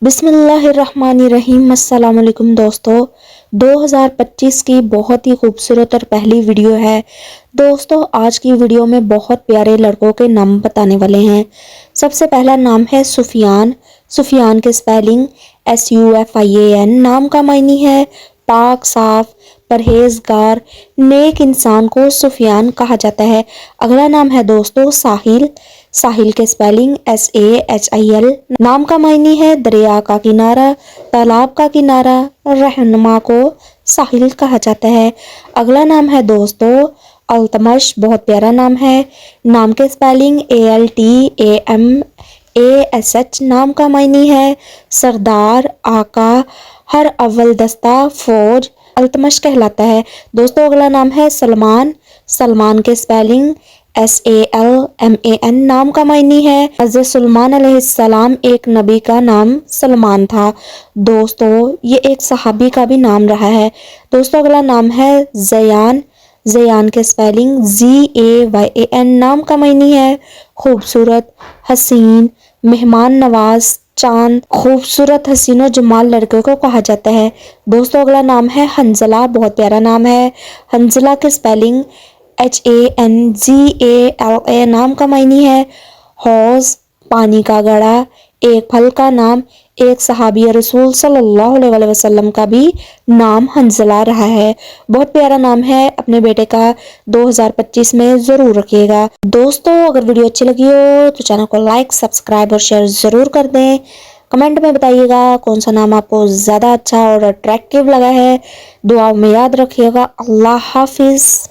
बिस्मिल्लाहिर्रहमानिर्रहीम। अस्सलाम वालेकुम दोस्तों, 2025 की बहुत ही खूबसूरत और पहली वीडियो है। दोस्तों आज की वीडियो में बहुत प्यारे लड़कों के नाम बताने वाले हैं। सबसे पहला नाम है सुफियान। सुफियान के स्पेलिंग SUFIAN। नाम का मायने है पाक, साफ, परहेजगार, नेक इंसान को सुफियान कहा जाता है। अगला नाम है दोस्तों साहिल। साहिल के स्पेलिंग SAHIL। नाम का मायने है दरिया का किनारा, तालाब का किनारा, रहनुमा को साहिल कहा जाता है। अगला नाम है दोस्तों अल्तमश। बहुत प्यारा नाम है। नाम के स्पेलिंग ALTAMASH। नाम का मायने है सरदार, आका, हर अव्वल दस्ता, फौज अल्तमश कहलाता है। दोस्तों अगला नाम है सलमान। सलमान के स्पेलिंग SALMAN। नाम का मायने है हज़रत सुलेमान अलैहिस्सलाम एक नबी का नाम सलमान था। दोस्तों ये एक सहाबी का भी नाम रहा है। दोस्तों अगला नाम है ज़यान। ज़यान के स्पेलिंग ZAYAN। नाम का मायने है खूबसूरत, हसीन, मेहमान नवाज, चांद। खूबसूरत, हसीनो जमाल लड़के को कहा जाता है। दोस्तों अगला नाम है हंजला। बहुत प्यारा नाम है। हंजला के स्पेलिंग HANZALA। नाम का मायने है हौज, पानी का घड़ा, एक फल का नाम। एक सहाबी रसूल सल्लल्लाहु अलैहि वसल्लम का भी नाम हंजला रहा है। बहुत प्यारा नाम है। अपने बेटे का 2025 में ज़रूर रखिएगा। दोस्तों अगर वीडियो अच्छी लगी हो तो चैनल को लाइक, सब्सक्राइब और शेयर ज़रूर कर दें। कमेंट में बताइएगा कौन सा नाम आपको ज़्यादा अच्छा और अट्रैक्टिव लगा है। दुआ में याद रखिएगा। अल्लाह हाफिज़।